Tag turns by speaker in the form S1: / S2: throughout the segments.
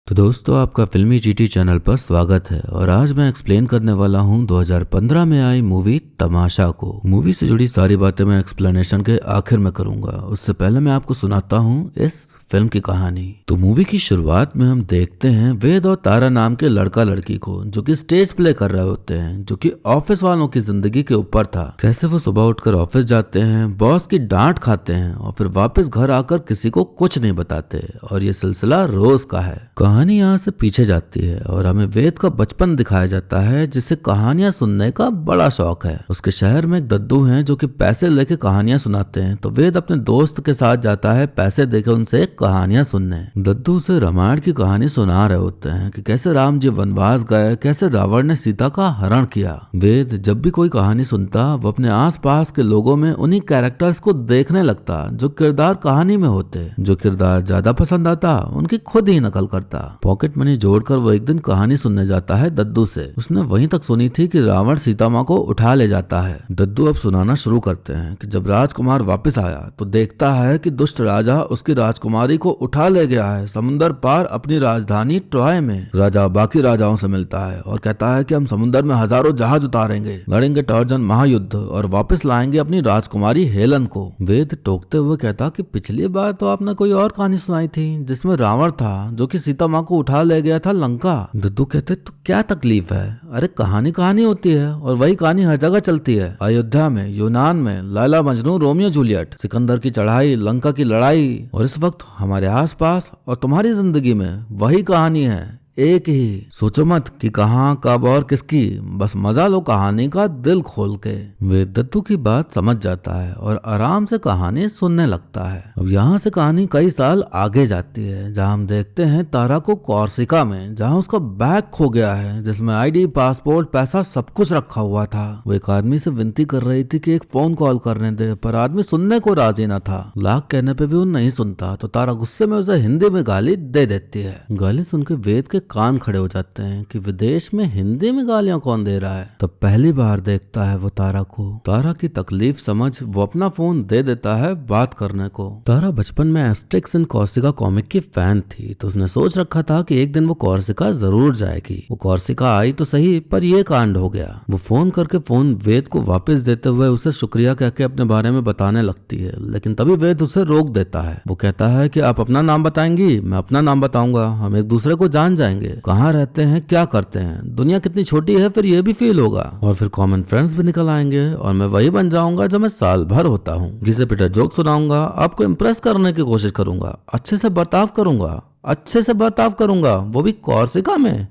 S1: तो दोस्तों आपका फिल्मी जीटी चैनल पर स्वागत है और आज मैं एक्सप्लेन करने वाला हूँ 2015 में आई मूवी तमाशा को। मूवी से जुड़ी सारी बातें मैं एक्सप्लेनेशन के आखिर में करूंगा। उससे पहले मैं आपको सुनाता हूँ इस फिल्म की कहानी। तो मूवी की शुरुआत में हम देखते हैं वेद और तारा नाम के लड़का लड़की को, जो कि स्टेज प्ले कर रहे होते हैं, जो कि ऑफिस वालों की जिंदगी के ऊपर था। कैसे वो सुबह उठकर ऑफिस जाते हैं, बॉस की डांट खाते हैं और फिर वापस घर आकर किसी को कुछ नहीं बताते, और ये सिलसिला रोज का है। कहानी यहाँ से पीछे जाती है और हमें वेद का बचपन दिखाया जाता है, जिसे कहानियां सुनने का बड़ा शौक है। उसके शहर में एक दद्दू हैं जो कि पैसे लेके कहानियां सुनाते हैं, तो वेद अपने दोस्त के साथ जाता है पैसे देके उनसे कहानियां सुनने। दद्दू उसे रामायण की कहानी सुना रहे होते हैं कि कैसे राम जी वनवास गए, कैसे रावण ने सीता का हरण किया। वेद जब भी कोई कहानी सुनता वो अपने आसपास के लोगों में उन्हीं कैरेक्टर्स को देखने लगता जो किरदार कहानी में होते। जो किरदार ज्यादा पसंद आता उनकी खुद ही नकल करता। पॉकेट मनी जोड़कर वो एक दिन कहानी सुनने जाता है दद्दू से। उसने वहीं तक सुनी थी कि रावण सीता माँ को उठा ले जाता है। दद्दू अब सुनाना शुरू करते हैं कि जब राजकुमार वापस आया तो देखता है कि दुष्ट राजा उसकी राजकुमारी को उठा ले गया है समुंदर पार अपनी राजधानी ट्रॉय में। राजा बाकी राजाओं से मिलता है और कहता है कि हम समुंदर में हजारों जहाज उतारेंगे, लड़ेंगे टॉर्जन महायुद्ध और वापस लाएंगे अपनी राजकुमारी हेलन को। वेद टोकते हुए कहता कि पिछली बार तो आपने कोई और कहानी सुनाई थी जिसमें रावण था जो कि सीता माँ को उठा ले गया था लंका। दद्दू कहते तो क्या तकलीफ है, अरे कहानी कहानी होती है और वही कहानी हर जगह चलती है। अयोध्या में, यूनान में, लैला मजनू, रोमियो जूलियट, सिकंदर की चढ़ाई, लंका की लड़ाई, और इस वक्त हमारे आसपास और तुम्हारी जिंदगी में वही कहानी है, एक ही। सोचो मत कि कहां, कब और किसकी, बस मजा लो कहानी का दिल खोल के। वे दद्दू की बात समझ जाता है और आराम से कहानी सुनने लगता है। अब यहाँ से कहानी कई साल आगे जाती है, जहाँ हम देखते हैं तारा को कॉर्सिका में, जहाँ उसका बैग खो गया है जिसमें आईडी, पासपोर्ट, पैसा सब कुछ रखा हुआ था। वो एक आदमी से विनती कर रही थी कि एक फोन कॉल करने दे, पर आदमी सुनने को राजी न था। लाख कहने पे भी वो नहीं सुनता, तो तारा गुस्से में उसे हिंदी में गाली दे देती है। गाली सुन के वेद के कान खड़े हो जाते हैं कि विदेश में हिंदी में गालियां कौन दे रहा है। तो पहली बार देखता है वो तारा को। तारा की तकलीफ समझ वो अपना फोन दे देता है बात करने को। तारा बचपन में एस्टेरिक्स एंड कॉर्सिका कॉमिक की फैन थी, तो उसने सोच रखा था कि एक दिन वो कॉर्सिका जरूर जाएगी। वो कॉर्सिका आई तो सही, पर ये कांड हो गया। वो फोन करके फोन वेद को वापस देते हुए उसे शुक्रिया कह के अपने बारे में बताने लगती है, लेकिन तभी वेद उसे रोक देता है। वो कहता है कि आप अपना नाम बताएंगी, मैं अपना नाम बताऊंगा, हम एक दूसरे को जान जाएंगे, कहाँ रहते हैं, क्या करते हैं, दुनिया कितनी छोटी है, फिर ये भी फील होगा, और फिर कॉमन फ्रेंड्स भी निकल आएंगे और मैं वही बन जाऊंगा जो मैं साल भर होता हूँ। घिसे पिटे जोक सुनाऊंगा, आपको इम्प्रेस करने की कोशिश करूंगा, अच्छे से बर्ताव करूंगा, वो भी कॉर्सिका में।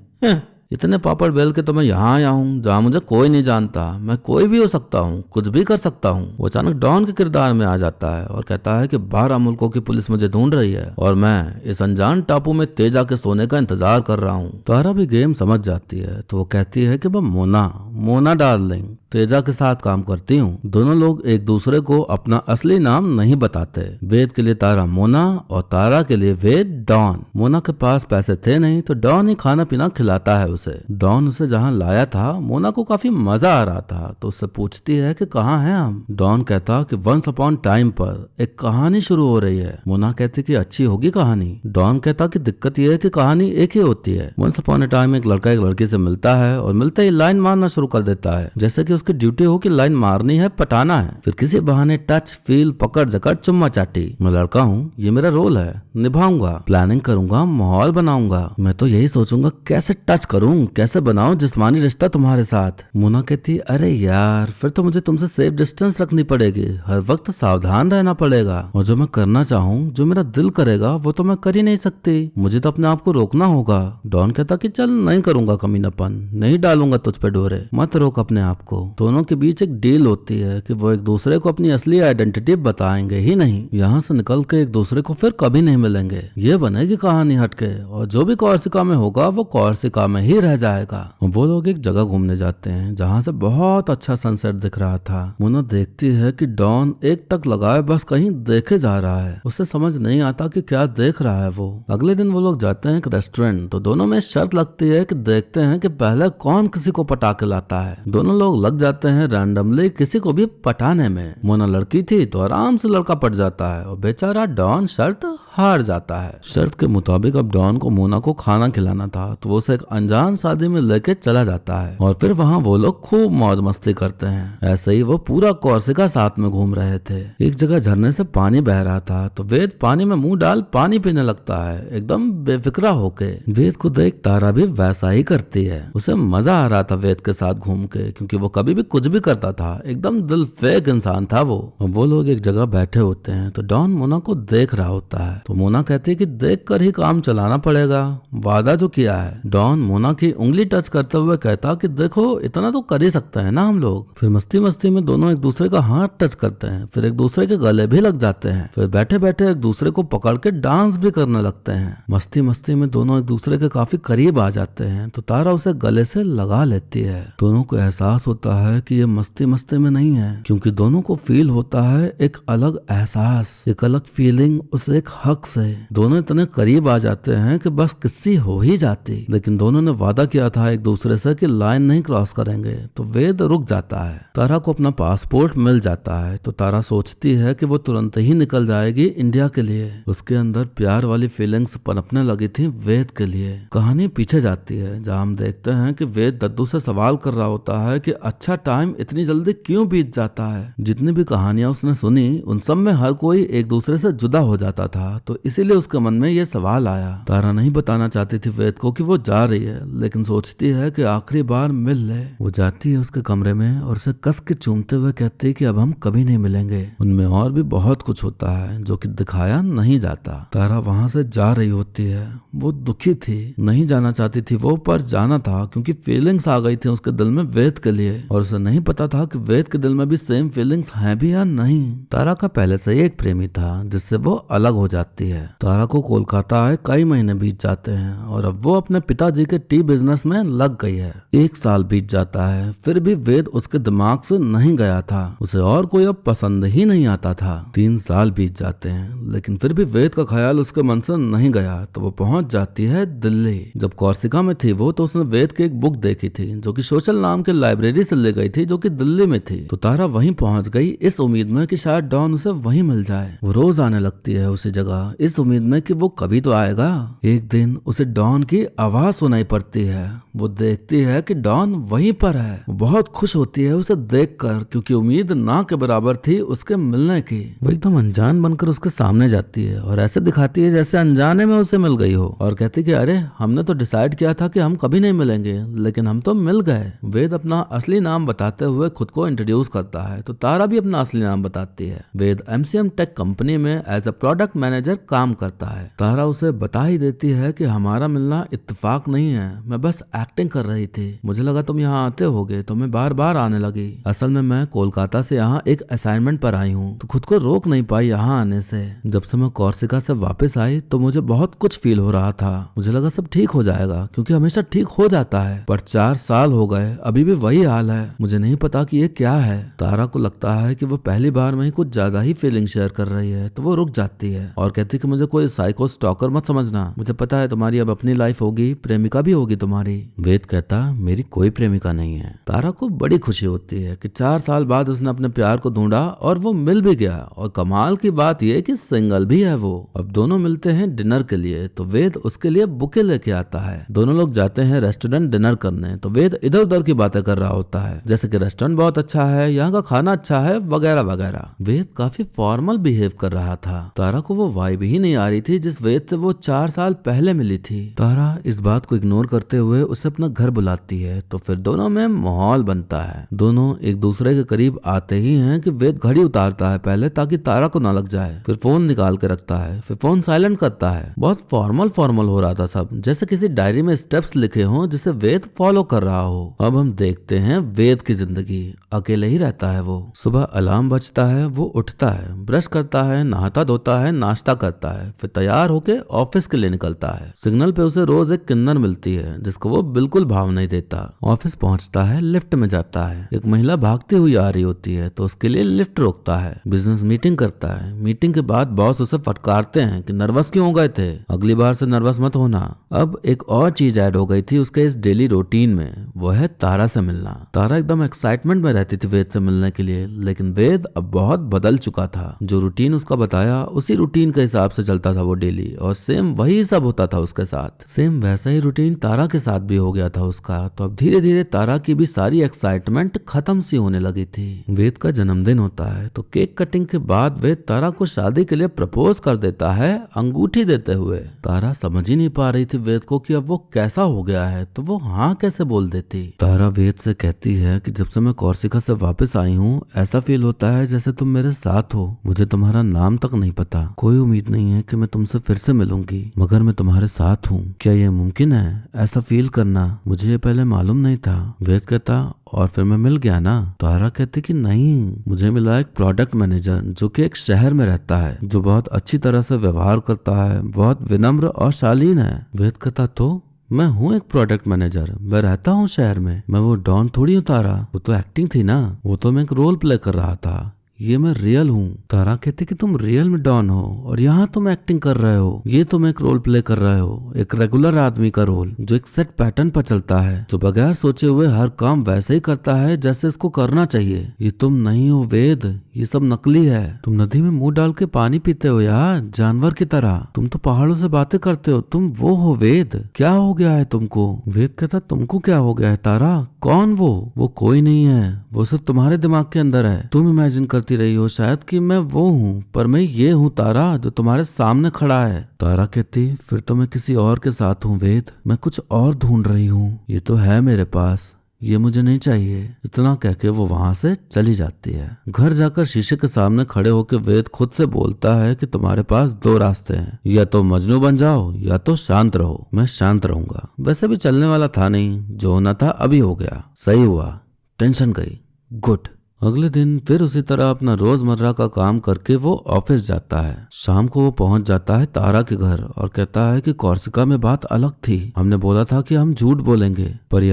S1: इतने पापड़ बेल के तो मैं यहाँ आया हूँ जहाँ मुझे कोई नहीं जानता, मैं कोई भी हो सकता हूँ, कुछ भी कर सकता हूँ। वो अचानक डॉन के किरदार में आ जाता है और कहता है कि 12 मुल्कों की पुलिस मुझे ढूंढ रही है और मैं इस अनजान टापू में तेजा के सोने का इंतजार कर रहा हूँ। तारा भी गेम समझ जाती है, तो वो कहती है कि मैं मोना डार्लिंग तेजा के साथ काम करती हूँ। दोनों लोग एक दूसरे को अपना असली नाम नहीं बताते। वेद के लिए तारा मोना और तारा के लिए वेद डॉन। मोना के पास पैसे थे नहीं, तो डॉन ही खाना पीना खिलाता है उसे। डॉन उसे जहाँ लाया था मोना को काफी मजा आ रहा था, तो उससे पूछती है कि कहाँ हैं हम। डॉन कहता कि वंस अपॉन टाइम पर एक कहानी शुरू हो रही है। मोना कहती कि अच्छी होगी कहानी। डॉन कहता कि दिक्कत यह है कि कहानी एक ही होती है। वंस अपॉन ए टाइम एक लड़का एक लड़की से मिलता है और मिलते ही लाइन मारना शुरू कर देता है, जैसे कि उसकी ड्यूटी हो कि लाइन मारनी है, पटाना है। फिर किसी बहाने टच, फील, पकड़ जकड़, चुम्मा चाटी। मैं लड़का हूँ, ये मेरा रोल है, निभाऊंगा, प्लानिंग करूंगा, माहौल बनाऊंगा। मैं तो यही सोचूंगा कैसे टच करूं, कैसे बनाऊं जिस्मानी रिश्ता तुम्हारे साथ। मोना कहती अरे यार, फिर तो मुझे तुमसे सेफ डिस्टेंस रखनी पड़ेगी, हर वक्त सावधान रहना पड़ेगा, और जो मैं करना चाहूँ, जो मेरा दिल करेगा वो तो मैं कर ही नहीं सकती, मुझे तो अपने आप को रोकना होगा। डॉन कहता कि चल नहीं करूंगा कमीनापन, नहीं डालूंगा तुझ पे डोरे, मत रोक अपने आप को। दोनों के बीच एक डील होती है कि वो एक दूसरे को अपनी असली आइडेंटिटी बताएंगे ही नहीं। यहाँ से निकल के एक दूसरे को फिर कभी नहीं मिलेंगे। ये बनेगी कहानी हटके, और जो भी कॉर्सिका में होगा वो कॉर्सिका में ही रह जाएगा। वो लोग एक जगह घूमने जाते हैं जहाँ से बहुत अच्छा सनसेट दिख रहा था। मोना देखती है कि डॉन एक टक लगाए बस कहीं देखे जा रहा है, उसे समझ नहीं आता कि क्या देख रहा है वो। अगले दिन वो लोग जाते हैं एक रेस्टोरेंट, तो दोनों में शर्त लगती है कि देखते हैं कि पहले कौन किसी को पटा के लाता है। दोनों लोग लग लग जाते हैं रैंडमली किसी को भी पटाने में। मोना लड़की थी तो आराम से लड़का पट जाता है और बेचारा डॉन शर्त हार जाता है। शर्त के मुताबिक अब डॉन को मोना को खाना खिलाना था तो वो उसे एक अनजान शादी में लेके चला जाता है और फिर वहाँ वो लोग खूब मौज मस्ती करते हैं। ऐसे ही वो पूरा कॉर्सिका साथ में घूम रहे थे। एक जगह झरने से पानी बह रहा था तो वेद पानी में मुंह डाल पानी पीने लगता है एकदम बेफिक्रा होके। वेद को देख तारा भी वैसा ही करती है। उसे मजा आ रहा था वेद के साथ घूम के, क्योंकि वो कभी भी कुछ भी करता था, एकदम दिल फेक इंसान था वो लोग एक जगह बैठे होते हैं तो डॉन मोना को देख रहा होता है तो मोना कहती है कि देख कर ही काम चलाना पड़ेगा, वादा जो किया है। डॉन मोना की उंगली टच करते हुए कहता कि देखो इतना तो कर ही सकते हैं ना हम लोग। फिर मस्ती मस्ती में दोनों एक दूसरे का हाथ टच करते हैं, फिर एक दूसरे के गले भी लग जाते हैं, फिर बैठे बैठे एक दूसरे को पकड़ के डांस भी करने लगते हैं। मस्ती मस्ती में दोनों एक दूसरे के काफी करीब आ जाते हैं तो तारा उसे गले से लगा लेती है। दोनों को एहसास होता है कि ये मस्ती मस्ती में नहीं है, क्योंकि दोनों को फील होता है एक अलग एहसास, एक अलग फीलिंग उस एक हक से। दोनों इतने करीब आ जाते हैं कि बस किस्सी हो ही जाती, लेकिन दोनों ने वादा किया था एक दूसरे से कि लाइन नहीं क्रॉस करेंगे। तो वेद रुक जाता है। तारा को अपना पासपोर्ट मिल जाता है तो तारा सोचती है कि वो तुरंत ही निकल जाएगी इंडिया के लिए। उसके अंदर प्यार वाली फीलिंग्स पनपने लगी थी वेद के लिए। कहानी पीछे जाती है जहाँ हम देखते हैं कि वेद दद्दू से सवाल कर रहा होता है कि अच्छा टाइम इतनी जल्दी क्यों बीत जाता है। जितनी भी कहानियां उसने सुनी उन सब में हर कोई एक दूसरे से जुदा हो जाता था, तो इसीलिए उसके मन में ये सवाल आया। तारा नहीं बताना चाहती थी वेद को कि वो जा रही है, लेकिन सोचती है कि आखिरी बार मिल ले। वो जाती है उसके कमरे में और उसे कस के चूमते हुए कहती है कि अब हम कभी नहीं मिलेंगे। उनमें और भी बहुत कुछ होता है जो कि दिखाया नहीं जाता। तारा वहां से जा रही होती है। वो दुखी थी, नहीं जाना चाहती थी वो, पर जाना था क्योंकि फीलिंग्स आ गई थी उसके दिल में वेद के लिए, और उसे नहीं पता था कि वेद के दिल में भी सेम फीलिंग्स हैं भी या नहीं। तारा का पहले से ही एक प्रेमी था जिससे वो अलग हो जाती है। तारा को कोलकाता आए कई महीने बीत जाते हैं और अब वो अपने पिताजी के टी बिजनेस में लग गई है। 1 साल बीत जाता है, फिर भी वेद उसके दिमाग से नहीं गया था। उसे और कोई अब पसंद ही नहीं आता था। 3 साल बीत जाते हैं, लेकिन फिर भी वेद का ख्याल उसके मन से नहीं गया तो वो पहुंच जाती है दिल्ली। जब कॉर्सिका में थी वो तो उसने वेद की एक बुक देखी थी जो कि सोशल नाम के लाइब्रेरी से ले गई थी, जो कि दिल्ली में थी। तो तारा वहीं पहुंच गई इस उम्मीद में कि शायद डॉन उसे वहीं मिल जाए। वो रोज आने लगती है उसी जगह इस उम्मीद में कि वो कभी तो आएगा। एक दिन उसे डॉन की आवाज सुनाई पड़ती है। वो देखती है कि डॉन वहीं पर है। वो बहुत खुश होती है उसे देखकर, क्योंकि उम्मीद ना के बराबर थी उसके मिलने की। वो एकदम अनजान बनकर उसके सामने जाती है और ऐसे दिखाती है जैसे अनजाने में उसे मिल गई हो, और कहती कि अरे हमने तो डिसाइड किया था कि हम कभी नहीं मिलेंगे, लेकिन हम तो मिल गए। वेद अपना असली नाम बताते हुए खुद को इंट्रोड्यूस करता है तो तारा भी अपना असली नाम बताती है। वेद MCM टेक कंपनी में एज अ प्रोडक्ट मैनेजर काम करता है। तारा उसे बता ही देती है कि हमारा मिलना इत्तेफाक नहीं है, मैं बस एक्टिंग कर रही थी, मुझे लगा तुम यहाँ आते होगे तो मैं बार बार आने लगी। असल में मैं कोलकाता से यहाँ एक असाइनमेंट पर आई हूँ तो खुद को रोक नहीं पाई यहाँ आने से। जब से मैं कॉर्सिका से वापस आई तो मुझे बहुत कुछ फील हो रहा था। मुझे लगा सब ठीक हो जाएगा, क्योंकि हमेशा ठीक हो जाता है, पर 4 साल हो गए अभी भी वही हाल है। मुझे नहीं पता कि ये क्या है। तारा को लगता है कि वो पहली बार में ही कुछ ज्यादा ही फीलिंग शेयर कर रही है तो वो रुक जाती है और कहती कि मुझे कोई साइको स्टॉकर मत समझना, मुझे पता है तुम्हारी अब अपनी लाइफ होगी, प्रेमिका भी होगी तुम्हारी। वेद कहता मेरी कोई प्रेमिका नहीं है। तारा को बड़ी खुशी होती है कि 4 साल बाद उसने अपने प्यार को ढूंढा और वो मिल भी गया, और कमाल की बात यह कि सिंगल भी है वो। अब दोनों मिलते हैं डिनर के लिए तो वेद उसके लिए बुके लेके आता है। दोनों लोग जाते हैं रेस्टोरेंट डिनर करने तो वेद इधर उधर की बातें कर रहा होता है, जैसे कि रेस्टोरेंट बहुत अच्छा है, यहाँ का खाना अच्छा है, वगैरह वगैरह। वेद काफी फॉर्मल बिहेव कर रहा था। तारा को वो वाइब ही नहीं आ रही थी जिस वेद से वो 4 साल पहले मिली थी। तारा इस बात को इग्नोर करते हुए उसे अपना घर बुलाती है तो फिर दोनों में माहौल बनता है। दोनों एक दूसरे के करीब आते ही हैं कि वेद घड़ी उतारता है पहले ताकि तारा को ना लग जाए, फिर फोन निकाल के रखता है, फिर फोन साइलेंट करता है। बहुत फॉर्मल हो रहा था सब, जैसे किसी डायरी में स्टेप्स लिखे हों जिसे वेद फॉलो कर रहा हो। अब हम देखते हैं वेद की जिंदगी। अकेले ही रहता है वो। सुबह अलार्म बजता है, वो उठता है, ब्रश करता है, नहाता धोता है, नाश्ता करता है, फिर तैयार होके ऑफिस के लिए निकलता है। सिग्नल पे उसे रोज एक किन्नर मिलती है जिसको वो बिल्कुल भाव नहीं देता। ऑफिस पहुंचता है, लिफ्ट में जाता है, एक महिला भागती हुई आ रही होती है तो उसके लिए लिफ्ट रोकता है। बिजनेस मीटिंग करता है। मीटिंग के बाद बॉस उसे फटकारते हैं कि नर्वस क्यों हो गए थे, अगली बार से नर्वस मत होना। अब एक और चीज ऐड हो गई थी उसके इस डेली रूटीन में, वो है तारा से मिलना। तारा एकदम एक्साइटमेंट में रहती थी वेद से मिलने के लिए, लेकिन वेद अब बहुत बदल चुका था। जो रूटीन उसका बताया उसी रूटीन के हिसाब से चलता था वो डेली, और सेम वही सब होता था उसके साथ। सेम वैसा ही रूटीन तारा के साथ भी हो गया था उसका। तो अब धीरे धीरे तारा की भी सारी एक्साइटमेंट खत्म सी होने लगी थी। वेद का जन्मदिन होता है तो केक कटिंग के बाद वेद तारा को शादी के लिए प्रपोज कर देता है अंगूठी देते हुए। तारा समझ ही नहीं पा रही थी वेद को कि अब वो कैसा हो गया है, तो वो हाँ कैसे बोल देती। तारा वेद से कहती है कि जब से मैं कोर्सिका से वापस आई हूँ ऐसा फील होता है जैसे तुम मेरे साथ हो। मुझे तुम्हारा नाम तक नहीं पता, कोई उम्मीद नहीं है कि मैं तुमसे फिर से मिलूंगी, मगर मैं तुम्हारे साथ हूँ। क्या ये मुमकिन है ऐसा फील करना? मुझे ये पहले मालूम नहीं था। वेद कहता और फिर मैं मिल गया ना? तारा कहती कि नहीं, मुझे मिला एक प्रोडक्ट मैनेजर जो कि एक शहर में रहता है, जो बहुत अच्छी तरह से व्यवहार करता है, बहुत विनम्र और शालीन है। वेद कहता तो मैं हूँ एक प्रोडक्ट मैनेजर, मैं रहता हूँ शहर में, मैं वो डॉन थोड़ी हूँ तारा। वो तो एक्टिंग थी ना, वो तो मैं एक रोल प्ले कर रहा था, ये मैं रियल हूँ। तारा कहती कि तुम रियल में डॉन हो और यहाँ तुम एक्टिंग कर रहे हो, ये तुम एक रोल प्ले कर रहे हो, एक रेगुलर आदमी का रोल जो एक सेट पैटर्न पर चलता है, जो बगैर सोचे हुए हर काम वैसे ही करता है जैसे इसको करना चाहिए। ये तुम नहीं हो वेद, ये सब नकली है। तुम नदी में मुंह डाल के पानी पीते हो यार, जानवर की तरह। तुम तो पहाड़ों से बातें करते हो, तुम वो हो वेद। क्या हो गया है तुमको? वेद कहता तुमको क्या हो गया है तारा? कौन वो कोई नहीं है, वो सिर्फ तुम्हारे दिमाग के अंदर है। तुम इमेजिन करती रही हो शायद कि मैं वो हूँ, पर मैं ये हूँ तारा जो तुम्हारे सामने खड़ा है। तारा कहती फिर तो मैं किसी और के साथ हूँ वेद, मैं कुछ और ढूंढ रही हूँ, ये तो है मेरे पास, ये मुझे नहीं चाहिए। इतना कह के वो वहां से चली जाती है। घर जाकर शीशे के सामने खड़े होकर वेद खुद से बोलता है कि तुम्हारे पास दो रास्ते हैं, या तो मजनू बन जाओ या तो शांत रहो। मैं शांत रहूंगा। वैसे भी चलने वाला था नहीं, जो होना था अभी हो गया, सही हुआ, टेंशन गई, गुड। अगले दिन फिर उसी तरह अपना रोजमर्रा का काम करके वो ऑफिस जाता है। शाम को वो पहुंच जाता है तारा के घर और कहता है कि कोर्सिका में बात अलग थी, हमने बोला था कि हम झूठ बोलेंगे, पर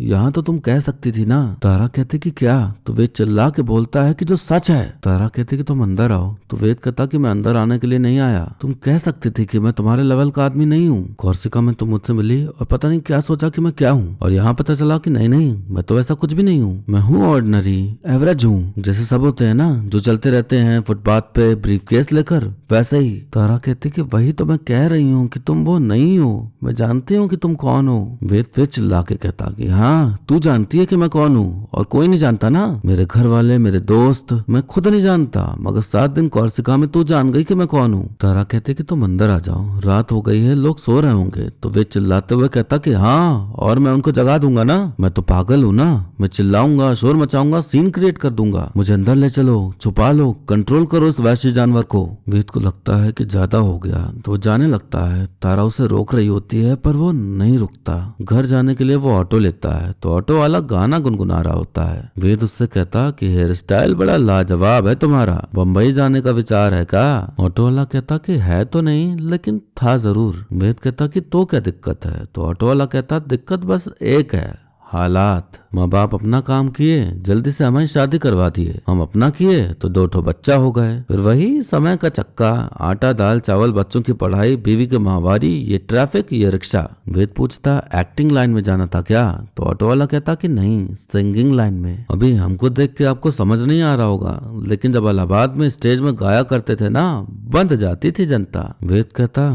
S1: यहाँ तो तुम कह सकती थी ना। तारा कहते कि क्या? तो वेद चिल्ला के बोलता है कि जो सच है। तारा कहते कि तुम अंदर आओ। तो वेद कहता कि मैं अंदर आने के लिए नहीं आया, तुम कह सकती थी कि मैं तुम्हारे लेवल का आदमी नहीं हूँ। कोर्सिका में तुम मुझसे मिली और पता नहीं क्या सोचा कि मैं क्या हूँ, और यहाँ पता चला कि नहीं मैं तो ऐसा कुछ भी नहीं हूँ। मैं हूँ ऑर्डिनरी, एवरेज हूँ, जैसे सब होते हैं ना, जो चलते रहते हैं फुटपाथ पे ब्रीफकेस लेकर, वैसे ही। तारा कहते कि वही तो मैं कह रही हूँ कि तुम वो नहीं हो, मैं जानती हूँ कि तुम कौन हो। वेद फिर चिल्ला के कहता कि हाँ तू जानती है कि मैं कौन हूँ, और कोई नहीं जानता ना, मेरे घर वाले, मेरे दोस्त, मैं खुद नहीं जानता, मगर 7 दिन कोर्सिका में तू जान गई कि मैं कौन हूँ। तारा कहते कि तुम अंदर आ जाओ, रात हो गई है, लोग सो रहे होंगे। तो वे चिल्लाते हुए कहता कि हाँ, और मैं उनको जगा दूंगा ना, मैं तो पागल हूँ ना, मैं चिल्लाऊंगा, शोर मचाऊंगा, सीन क्रिएट कर दूंगा, मुझे अंदर ले चलो, छुपा लो, कंट्रोल करो इस वैश्य जानवर को। वेद को लगता है कि ज्यादा हो गया तो वो जाने लगता है। तारा उसे रोक रही होती है पर वो नहीं रुकता। घर जाने के लिए वो ऑटो लेता है तो ऑटो वाला गाना गुनगुना रहा होता है। वेद उससे कहता कि हेयर स्टाइल बड़ा लाजवाब है तुम्हारा, बम्बई जाने का विचार है क्या? ऑटो वाला कहता कि है तो नहीं, लेकिन था जरूर। वेद कहता कि तो क्या दिक्कत है? तो ऑटो वाला कहता दिक्कत बस एक है, हालात। माँ बाप अपना काम किए, जल्दी से हमारी शादी करवा दिए, हम अपना किए तो 2 बच्चा हो गए, फिर वही समय का चक्का, आटा दाल चावल, बच्चों की पढ़ाई, बीवी की माहवारी, ये ट्रैफिक, ये रिक्शा। वेद पूछता एक्टिंग लाइन में जाना था क्या? तो ऑटो वाला कहता कि नहीं, सिंगिंग लाइन में। अभी हमको देख के आपको समझ नहीं आ रहा होगा, लेकिन जब इलाहाबाद में स्टेज में गाया करते थे ना, बंद जाती थी जनता। वेद कहता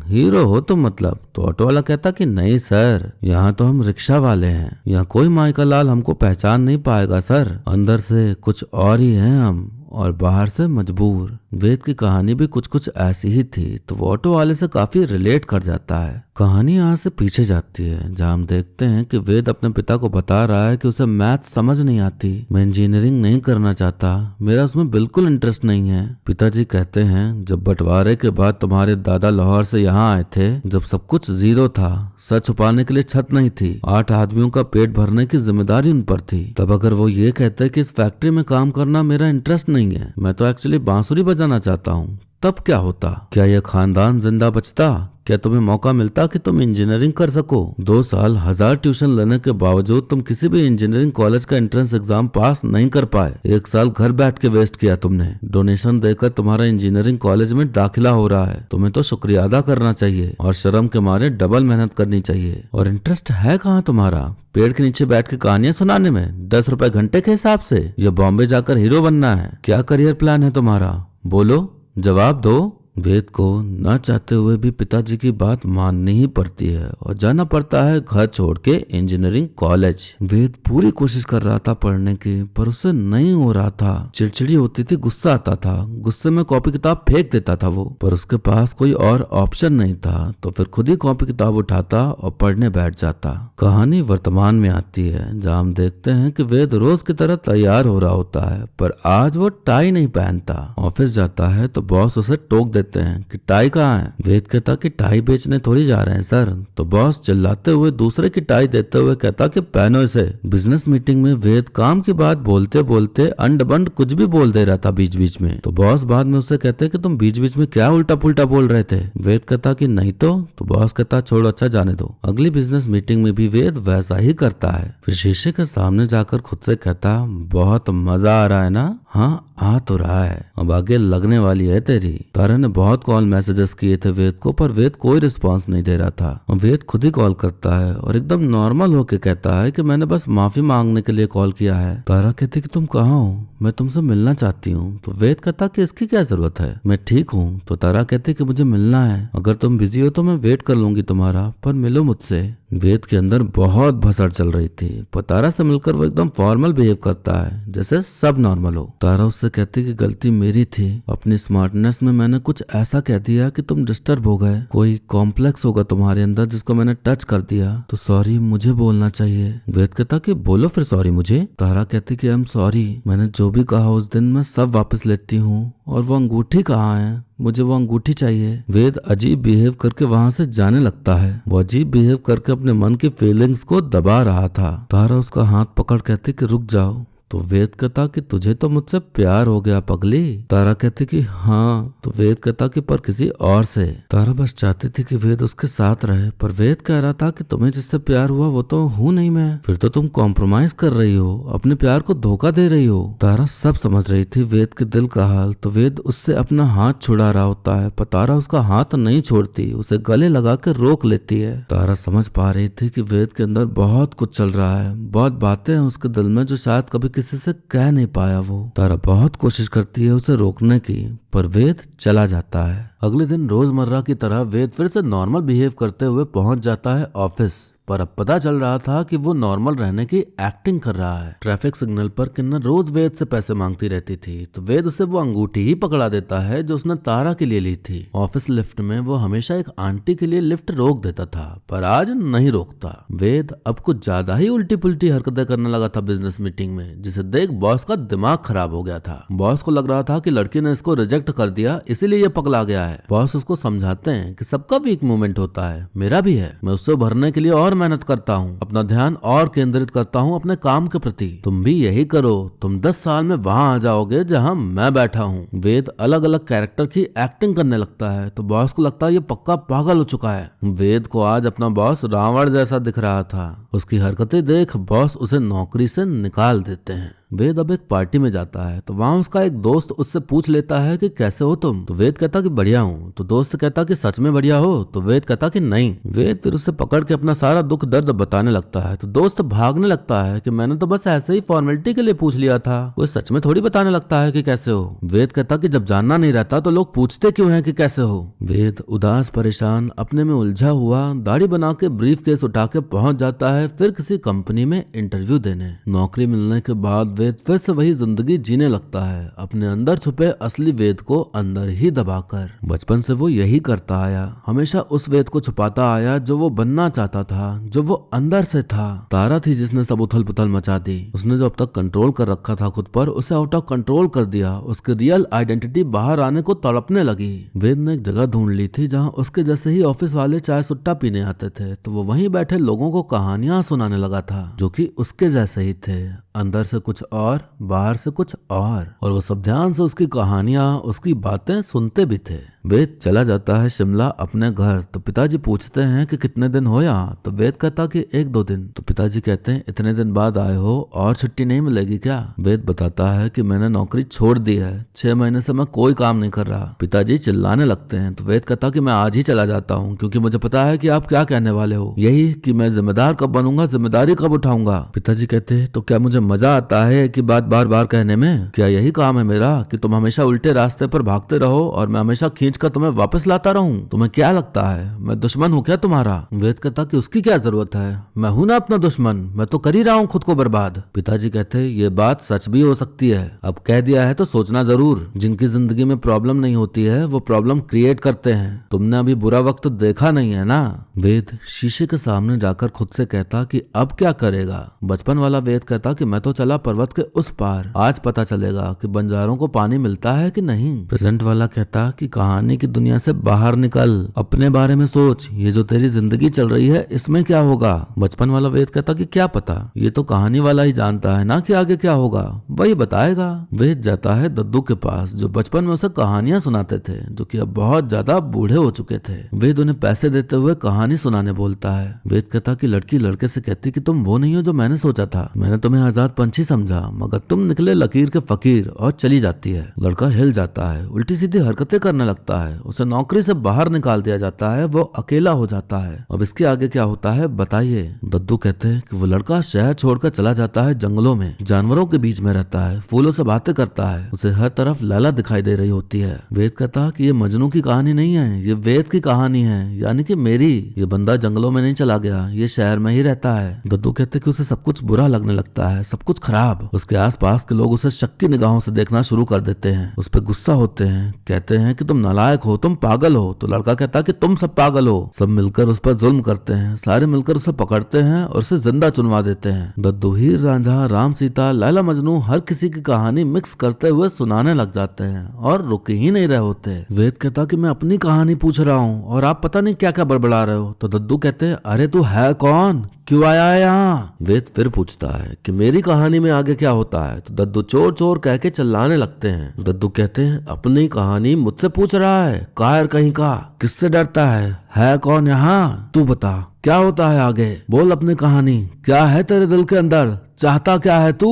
S1: हीरो हो तुम मतलब? तो ऑटो वाला कहता कि नहीं सर, यहाँ तो हम रिक्शा वाले हैं, यहाँ कोई माई का लाल हमको पहचान नहीं पाएगा सर, अंदर से कुछ और ही हैं हम और बाहर से मजबूर। वेद की कहानी भी कुछ ऐसी ही थी, तो वो ऑटो वाले से काफी रिलेट कर जाता है। कहानी यहाँ से पीछे जाती है जहाँ हम देखते हैं कि वेद अपने पिता को बता रहा है कि उसे मैथ समझ नहीं आती, मैं इंजीनियरिंग नहीं करना चाहता, मेरा उसमें बिल्कुल इंटरेस्ट नहीं है। पिताजी कहते हैं जब बंटवारे के बाद तुम्हारे दादा लाहौर से यहाँ आए थे, जब सब कुछ जीरो था, सर छुपाने के लिए छत नहीं थी, 8 आदमियों का पेट भरने की जिम्मेदारी उन पर थी, तब अगर वो ये कहते कि इस फैक्ट्री में काम करना मेरा इंटरेस्ट नहीं है, मैं तो एक्चुअली बांसुरी जाना चाहता हूँ, तब क्या होता? क्या यह खानदान जिंदा बचता? क्या तुम्हें मौका मिलता कि तुम इंजीनियरिंग कर सको? 2 साल 1000 ट्यूशन लेने के बावजूद तुम किसी भी इंजीनियरिंग कॉलेज का एंट्रेंस एग्जाम पास नहीं कर पाए। 1 साल घर बैठ के वेस्ट किया तुमने। डोनेशन देकर तुम्हारा इंजीनियरिंग कॉलेज में दाखिला हो रहा है। तुम्हें तो शुक्रिया अदा करना चाहिए और शर्म के मारे डबल मेहनत करनी चाहिए। और इंटरेस्ट है कहाँ तुम्हारा? पेड़ के नीचे बैठ के कहानियां सुनाने में, 10 रुपए घंटे के हिसाब से? या बॉम्बे जाकर हीरो बनना है? क्या करियर प्लान है तुम्हारा? बोलो, जवाब दो। वेद को न चाहते हुए भी पिताजी की बात माननी ही पड़ती है और जाना पड़ता है घर छोड़ के इंजीनियरिंग कॉलेज। वेद पूरी कोशिश कर रहा था पढ़ने की, पर उससे नहीं हो रहा था। चिड़चिड़ी होती थी, गुस्सा आता था, गुस्से में कॉपी किताब फेंक देता था वो। पर उसके पास कोई और ऑप्शन नहीं था, तो फिर खुद ही कॉपी किताब उठाता और पढ़ने बैठ जाता। कहानी वर्तमान में आती है, जहाँ हम देखते हैं कि वेद रोज की तरह तैयार हो रहा होता है, पर आज वो टाई नहीं पहनता। ऑफिस जाता है तो बॉस उसे टोक देते हैं कि टाई कहाँ है? वेद कहता कि टाई बेचने थोड़ी जा रहे हैं सर। तो बॉस चिल्लाते हुए दूसरे की टाई देते हुए कहता कि पहनो इसे। बिजनेस मीटिंग में वेद काम की बात बोलते बोलते अंड बंड कुछ भी बोल दे रहा था बीच बीच में। तो बॉस बाद में उससे कहते कि तुम बीच बीच में क्या उल्टा पुल्टा बोल रहे थे? वेद कहता कि नहीं तो बॉस कहता छोड़ो, अच्छा जाने दो। अगली बिजनेस मीटिंग में भी वेद वैसा ही करता है। फिर शीशे के सामने जाकर खुद से कहता, बहुत मजा आ रहा है ना? हाँ, आ तो रहा है, अब आगे लगने वाली है तेरी। तारा ने बहुत कॉल मैसेजेस किए थे वेद को, पर वेद कोई रिस्पांस नहीं दे रहा था। और वेद खुद ही कॉल करता है और एकदम नॉर्मल होके कहता है कि मैंने बस माफी मांगने के लिए कॉल किया है। तारा कहती कि तुम कहाँ हो? मैं तुमसे मिलना चाहती हूँ। तो वेद कहता कि इसकी क्या जरूरत है, मैं ठीक हूँ। तो तारा कहती कि मुझे मिलना है, अगर तुम बिजी हो तो मैं वेट कर लूंगी तुम्हारा, पर मिलो मुझसे। वेद के अंदर बहुत भसड़ चल रही थी, पर तारा से मिलकर वो एकदम फॉर्मल बिहेव करता है, जैसे सब नॉर्मल हो। तारा उससे कहती कि गलती मेरी थी, अपनी स्मार्टनेस में मैंने कुछ ऐसा कह दिया कि तुम डिस्टर्ब हो गए। कोई कॉम्प्लेक्स होगा तुम्हारे अंदर जिसको मैंने टच कर दिया, तो सॉरी मुझे बोलना चाहिए। वेद कहता कि बोलो फिर सॉरी मुझे। तारा कहती कि आई एम सॉरी, मैंने जो भी कहा उस दिन मैं सब वापस लेती हूँ। और वो अंगूठी कहाँ है? मुझे वो अंगूठी चाहिए। वेद अजीब बिहेव करके वहां से जाने लगता है। वो अजीब बिहेव करके अपने मन की फीलिंग्स को दबा रहा था। तारा उसका हाथ पकड़ कहती कि रुक जाओ। तो वेद कहता कि तुझे तो मुझसे प्यार हो गया पगली। तारा कहती कि हाँ। तो वेद कहता कि पर किसी और से। तारा बस चाहती थी कि वेद उसके साथ रहे, पर वेद कह रहा था कि तुम्हें जिससे प्यार हुआ वो तो हूँ नहीं मैं। फिर तो तुम कॉम्प्रोमाइज कर रही हो, अपने प्यार को धोखा दे रही हो। तारा सब समझ रही थी वेद के दिल का हाल। तो वेद उससे अपना हाथ छुड़ा रहा होता है, पर तारा उसका हाथ नहीं छोड़ती, उसे गले लगा कर रोक लेती है। तारा समझ पा रही थी कि वेद के अंदर बहुत कुछ चल रहा है, बहुत बातें हैं उसके दिल में जो शायद कभी किसी से कह नहीं पाया वो। तारा बहुत कोशिश करती है उसे रोकने की, पर वेद चला जाता है। अगले दिन रोजमर्रा की तरह वेद फिर से नॉर्मल बिहेव करते हुए पहुंच जाता है ऑफिस, पर अब पता चल रहा था कि वो नॉर्मल रहने की एक्टिंग कर रहा है। ट्रैफिक सिग्नल पर किन्नर रोज वेद से पैसे मांगती रहती थी, तो वेद उसे वो अंगूठी ही पकड़ा देता है जो उसने तारा के लिए ली थी। ऑफिस लिफ्ट में वो हमेशा एक आंटी के लिए लिफ्ट रोक देता था, पर आज नहीं रोकता। वेद अब कुछ ज्यादा ही उल्टी पुल्टी हरकतें करने लगा था बिजनेस मीटिंग में, जिसे देख बॉस का दिमाग खराब हो गया था। बॉस को लग रहा था कि लड़की ने इसको रिजेक्ट कर दिया, इसीलिए ये पगला गया है। बॉस उसको समझाते हैं कि सबका वीक मोमेंट होता है, मेरा भी है, मैं उससे भरने के लिए और मेहनत करता हूँ, अपना ध्यान और केंद्रित करता हूँ अपने काम के प्रति। तुम भी यही करो, तुम 10 साल में वहां आ जाओगे जहाँ मैं बैठा हूँ। वेद अलग अलग कैरेक्टर की एक्टिंग करने लगता है, तो बॉस को लगता है ये पक्का पागल हो चुका है। वेद को आज अपना बॉस रावण जैसा दिख रहा था। उसकी हरकतें देख बॉस उसे नौकरी से निकाल देते हैं। वेद अब एक पार्टी में जाता है, तो वहाँ उसका एक दोस्त उससे पूछ लेता है कि कैसे हो तुम? तो वेद कहता कि बढ़िया हूँ। तो दोस्त कहता कि सच में बढ़िया हो? तो वेद कहता कि नहीं। वेद फिर उससे पकड़ के अपना सारा दुख दर्द बताने लगता है, तो दोस्त भागने लगता है कि मैंने तो बस ऐसे ही फॉर्मेलिटी के लिए पूछ लिया था, वो सच में थोड़ी बताने लगता है कि कैसे हो। वेद कहता कि जब जानना नहीं रहता तो लोग पूछते क्यों है कि कैसे हो। वेद उदास परेशान अपने में उलझा हुआ दाढ़ी बना के ब्रीफ केस उठा के पहुंच जाता है फिर किसी कंपनी में इंटरव्यू देने। नौकरी मिलने के बाद वेद फिर से वही जिंदगी जीने लगता है, अपने अंदर छुपे असली वेद को अंदर ही दबाकर। बचपन से वो यही करता आया, हमेशा उस वेद को छुपाता आया जो वो बनना चाहता था, जो वो अंदर से था। तारा थी जिसने सब उथल पुथल मचा दी। उसने जो अब तक कंट्रोल कर रखा था खुद पर, उसे आउट ऑफ कंट्रोल कर दिया। उसकी रियल आइडेंटिटी बाहर आने को तड़पने लगी। वेद ने एक जगह ढूंढ ली थी जहाँ उसके जैसे ही ऑफिस वाले चाय सुट्टा पीने आते थे, तो वो वहीं बैठे लोगों को कहानियां सुनाने लगा था जो कि उसके जैसे ही थे। अंदर से कुछ और बाहर से कुछ और वो सब ध्यान से उसकी कहानियां उसकी बातें सुनते भी थे। वेद चला जाता है शिमला अपने घर। तो पिताजी पूछते हैं कि कितने दिन हो यहाँ। तो वेद कहता कि 1-2 दिन। तो पिताजी कहते हैं इतने दिन बाद आए हो और छुट्टी नहीं मिलेगी क्या? वेद बताता है कि मैंने नौकरी छोड़ दी है, 6 महीने से मैं कोई काम नहीं कर रहा। पिताजी चिल्लाने लगते हैं। तो वेद कहता कि मैं आज ही चला जाता हूँ, क्योंकि मुझे पता है कि आप क्या कहने वाले हो, यही कि मैं जिम्मेदार कब बनूंगा, जिम्मेदारी कब उठाऊंगा। पिताजी कहते हैं तो क्या मुझे मजा आता है कि बात बार बार कहने में? क्या यही काम है मेरा कि तुम हमेशा उल्टे रास्ते पर भागते रहो और मैं हमेशा खींच कर तुम्हें वापस लाता रहूं? तुम्हें क्या लगता है मैं दुश्मन हूँ क्या तुम्हारा? वेद कहता कि उसकी क्या जरूरत है, मैं हूं ना अपना दुश्मन, मैं तो कर ही रहा हूँ खुद को बर्बाद। पिताजी कहते ये बात सच भी हो सकती है, अब कह दिया है तो सोचना जरूर। जिनकी जिंदगी में प्रॉब्लम नहीं होती है वो प्रॉब्लम क्रिएट करते हैं। तुमने अभी बुरा वक्त देखा नहीं है ना? वेद शीशे के सामने जाकर खुद से कहता कि अब क्या करेगा। बचपन वाला वेद कहता कि मैं तो चला पर्वत के उस पार, आज पता चलेगा कि बंजारों को पानी मिलता है कि नहीं। प्रेजेंट वाला कहता कि कहानी की दुनिया से बाहर निकल, अपने बारे में सोच, ये जो तेरी जिंदगी चल रही है इसमें क्या होगा। बचपन वाला वेद कहता कि क्या पता, ये तो कहानी वाला ही जानता है ना कि आगे क्या होगा, वही बताएगा। वेद जाता है दद्दू के पास जो बचपन में उसे कहानियां सुनाते थे, जो कि अब बहुत ज्यादा बूढ़े हो चुके थे। वेद उन्हें पैसे देते हुए कहानी सुनाने बोलता है। वेद कहता कि लड़की लड़के से कहती कि तुम वो नहीं हो जो मैंने सोचा था, मैंने तुम्हें आजाद पंछी समझा मगर तुम निकले लकीर के फकीर, और चली जाती है। लड़का हिल जाता है, उल्टी सीधी हरकतें करने लगता है, उसे नौकरी से बाहर निकाल दिया जाता है, वो अकेला हो जाता है। अब इसके आगे क्या होता है बताइए। दद्दू कहते हैं कि वो लड़का शहर छोड़कर चला जाता है जंगलों में, जानवरों के बीच में रहता है, फूलों से बातें करता है, उसे हर तरफ लैला दिखाई दे रही होती है। वेद कहता कि ये मजनू की कहानी नहीं है, ये वेद की कहानी है, यानी कि मेरी। ये बंदा जंगलों में नहीं चला गया, ये शहर में ही रहता है। दद्दू कहते कि उसे सब कुछ बुरा लगने लगता है, सब कुछ खराब। उसके आसपास के लोग उसे शक की निगाहों से देखना शुरू कर देते हैं, उस पर गुस्सा होते हैं, कहते हैं कि तुम नालायक हो, तुम पागल हो। तो लड़का कहता कि तुम सब पागल हो। सब मिलकर उस पर जुल्म करते हैं, सारे मिलकर उसे पकड़ते हैं और उसे जिंदा चुनवा देते हैं। दद्दू हीर रांझा, राम सीता, लैला मजनू हर किसी की कहानी मिक्स करते हुए सुनाने लग जाते हैं और रुक ही नहीं रहे होते। वेद कहता कि मैं अपनी कहानी पूछ रहा हूँ और आप पता नहीं क्या क्या बड़बड़ा रहे हो। तो दद्दू कहते अरे तू है कौन, क्यों आया है यहाँ? वेद फिर पूछता है कि मेरी कहानी में आगे क्या होता है। तो दद्दू चोर चोर कह के चिल्लाने लगते हैं। दद्दू कहते हैं अपनी कहानी मुझसे पूछ रहा है, कायर कहीं का, किससे डरता है कौन यहाँ? तू बता क्या होता है आगे, बोल अपनी कहानी, क्या है तेरे दिल के अंदर, चाहता क्या है तू?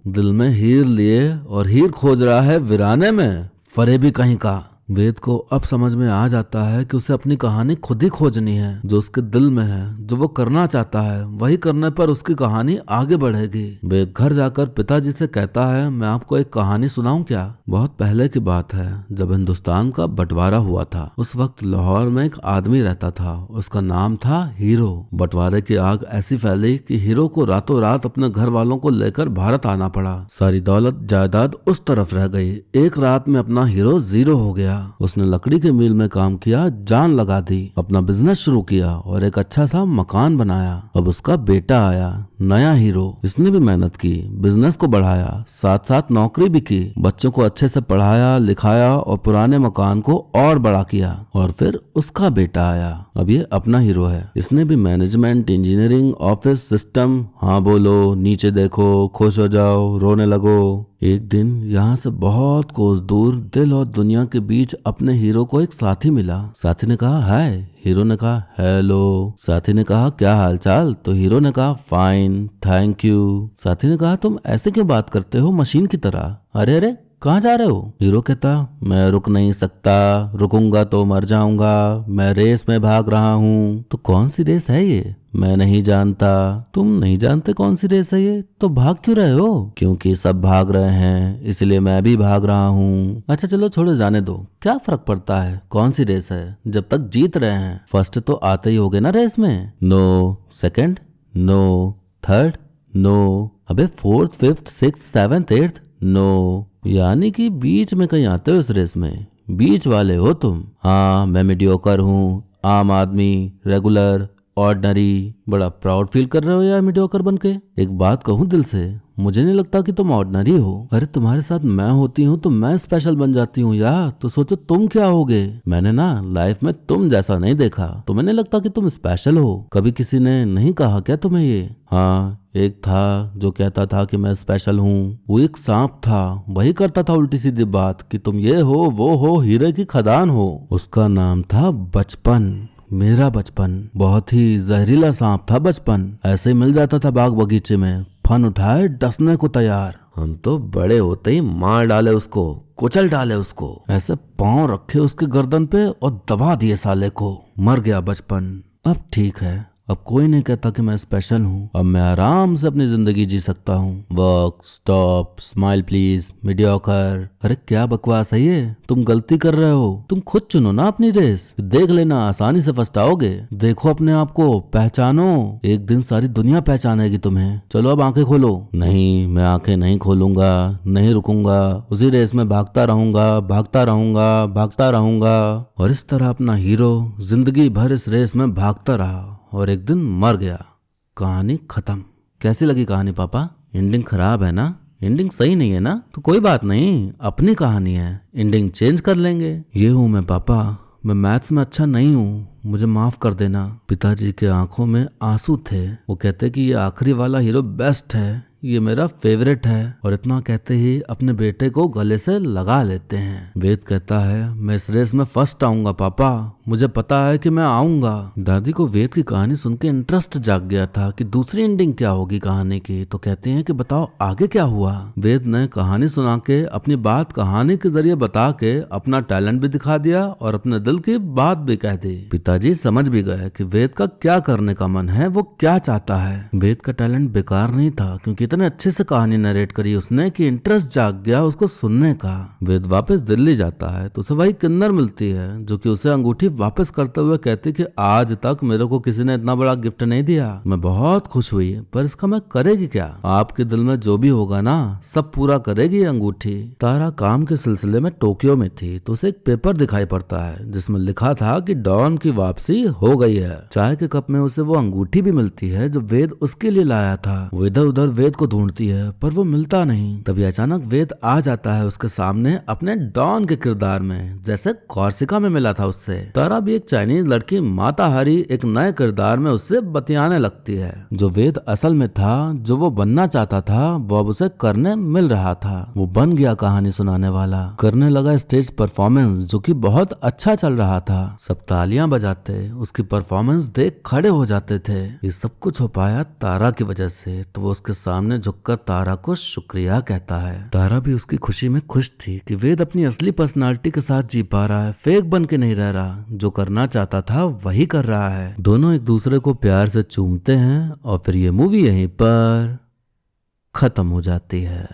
S1: दिल में हीर लिए और हीर खोज रहा है वीराने में, फरेबी कहीं का। वेद को अब समझ में आ जाता है कि उसे अपनी कहानी खुद ही खोजनी है, जो उसके दिल में है, जो वो करना चाहता है, वही करने पर उसकी कहानी आगे बढ़ेगी। वेद घर जाकर पिताजी से कहता है मैं आपको एक कहानी सुनाऊं क्या? बहुत पहले की बात है, जब हिंदुस्तान का बंटवारा हुआ था। उस वक्त लाहौर में एक आदमी रहता था, उसका नाम था हीरो। बंटवारे की आग ऐसी फैली कि हीरो को रातों रात अपने घर वालों को लेकर भारत आना पड़ा। सारी दौलत जायदाद उस तरफ रह गई। एक रात में अपना हीरो जीरो हो गया। उसने लकड़ी के मिल में काम किया, जान लगा दी, अपना बिजनेस शुरू किया और एक अच्छा सा मकान बनाया। अब उसका बेटा आया, नया हीरो। इसने भी मेहनत की, बिजनेस को बढ़ाया, साथ साथ नौकरी भी की, बच्चों को अच्छे से पढ़ाया लिखाया और पुराने मकान को और बड़ा किया। और फिर उसका बेटा आया, अब ये अपना हीरो है। इसने भी मैनेजमेंट, इंजीनियरिंग, ऑफिस सिस्टम, हाँ बोलो, नीचे देखो, खुश हो जाओ, रोने लगो। एक दिन यहाँ से बहुत कोस दूर दिल और दुनिया के बीच अपने हीरो को एक साथी मिला। साथी ने कहा हाय, हीरो ने कहा हेलो। साथी ने कहा क्या हालचाल? तो हीरो ने कहा फाइन थैंक यू। साथी ने कहा तुम ऐसे क्यों बात करते हो मशीन की तरह? अरे अरे कहाँ जा रहे हो? हीरो कहता मैं रुक नहीं सकता, रुकूंगा तो मर जाऊंगा, मैं रेस में भाग रहा हूँ। तो कौन सी रेस है ये? मैं नहीं जानता। तुम नहीं जानते कौन सी रेस है ये? तो भाग क्यों रहे हो? क्योंकि सब भाग रहे हैं इसलिए मैं भी भाग रहा हूँ। अच्छा चलो छोड़ो, जाने दो, क्या फर्क पड़ता है कौन सी रेस है, जब तक जीत रहे हैं। फर्स्ट तो आते ही होगे ना रेस में? No. Second? No. Third? No. अबे fourth, fifth, sixth, seventh, eighth? No. यानी कि बीच में कहीं आते हो इस रेस में, बीच वाले हो तुम। हाँ मैं मीडियोकर हूँ, आम आदमी, रेगुलर, ऑर्डिनरी। बड़ा प्राउड फील कर रहे हो यार मीडियोकर बन के। एक बात कहूँ दिल से, मुझे नहीं लगता कि तुम ऑर्डिनरी हो। अरे तुम्हारे साथ मैं होती हूँ तो मैं स्पेशल बन जाती हूँ यार, तो सोचो तुम क्या होगे। मैंने ना लाइफ में तुम जैसा नहीं देखा, तुम्हें नहीं लगता कि तुम स्पेशल हो। कभी किसी ने नहीं कहा क्या तुम्हें ये? हाँ, एक था जो कहता था कि मैं स्पेशल हूँ। वो एक सांप था, वही करता था उल्टी सीधी बात कि तुम ये हो वो हो, हीरे की खदान हो। उसका नाम था बचपन। मेरा बचपन बहुत ही जहरीला सांप था। बचपन ऐसे ही मिल जाता था बाग बगीचे में, फन उठाए डसने को तैयार। हम तो बड़े होते ही मार डाले उसको, कुचल डाले उसको, ऐसे पांव रखे उसके गर्दन पे और दबा दिए साले को। मर गया बचपन। अब ठीक है, अब कोई नहीं कहता कि मैं स्पेशल हूँ। अब मैं आराम से अपनी जिंदगी जी सकता हूँ। Work, stop, smile please, mediocre. अरे क्या बकवास है ये? तुम गलती कर रहे हो। तुम खुद चुनो ना अपनी रेस, देख लेना आसानी से फंसताओगे। देखो अपने आप को, पहचानो। एक दिन सारी दुनिया पहचानेगी तुम्हें। चलो अब आंखें खोलो। नहीं, मैं आंखें नहीं खोलूंगा, नहीं रुकूंगा। उसी रेस में भागता रहूंगा, भागता रहूंगा, भागता रहूंगा। और इस तरह अपना हीरो जिंदगी भर इस रेस में भागता रहा और एक दिन मर गया। कहानी खत्म। कैसी लगी कहानी पापा? एंडिंग खराब है ना? एंडिंग सही नहीं है ना? तो कोई बात नहीं, अपनी कहानी है, एंडिंग चेंज कर लेंगे। ये हूँ मैं पापा, मैं मैथ्स में अच्छा नहीं हूँ, मुझे माफ कर देना। पिताजी के आंखों में आंसू थे। वो कहते कि ये आखिरी वाला हीरो बेस्ट है, ये मेरा फेवरेट है। और इतना कहते ही अपने बेटे को गले से लगा लेते हैं। वेद कहता है मैं इस रेस में फर्स्ट आऊंगा पापा, मुझे पता है कि मैं आऊंगा। दादी को वेद की कहानी सुन के इंटरेस्ट जाग गया था कि दूसरी एंडिंग क्या होगी कहानी की। तो कहते हैं कि बताओ आगे क्या हुआ। वेद ने कहानी सुना के अपनी बात कहानी के जरिए बता के अपना टैलेंट भी दिखा दिया और अपने दिल की बात भी कह दी। पिताजी समझ भी गए कि वेद का क्या करने का मन है, वो क्या चाहता है। वेद का टैलेंट बेकार नहीं था, क्योंकि इतने अच्छे से कहानी नरेट करी उसने कि इंटरेस्ट जाग गया उसको सुनने का। वेद वापस दिल्ली जाता है तो उसे वही किन्नर मिलती है जो कि उसे अंगूठी वापस करते हुए कहती कि आज तक मेरे को किसी ने इतना बड़ा गिफ्ट नहीं दिया, मैं बहुत खुश हुई, पर इसका मैं करेगी क्या? आपके दिल में जो भी होगा ना, सब पूरा करेगी ये अंगूठी। तारा काम के सिलसिले में टोक्यो में थी तो उसे एक पेपर दिखाई पड़ता है जिसमें लिखा था कि डॉन की वापसी हो गई है। चाय के कप में उसे वो अंगूठी भी मिलती है जो वेद उसके लिए लाया था। वो इधर उधर वेद को ढूंढती है पर वो मिलता नहीं। तभी अचानक वेद आ जाता है उसके सामने अपने डॉन के किरदार में, जैसे कॉर्सिका में मिला था उससे। तारा भी एक चाइनीज लड़की माताहारी एक नए किरदार में उससे बतियाने लगती है। जो वेद असल में था, जो वो बनना चाहता था, वो अब उसे करने मिल रहा था। वो बन गया कहानी सुनाने वाला, करने लगा स्टेज परफॉर्मेंस जो कि बहुत अच्छा चल रहा था। सब तालियां बजाते उसकी परफॉर्मेंस देख खड़े हो जाते थे। ये सब कुछ हो पाया तारा की वजह से। तो वो उसके सामने झुककर तारा को शुक्रिया कहता है। तारा भी उसकी खुशी में खुश थी कि वेद अपनी असली पर्सनालिटी के साथ जी पा रहा है, फेक बन के नहीं रह रहा, जो करना चाहता था वही कर रहा है। दोनों एक दूसरे को प्यार से चूमते हैं और फिर ये मूवी यहीं पर खत्म हो जाती है।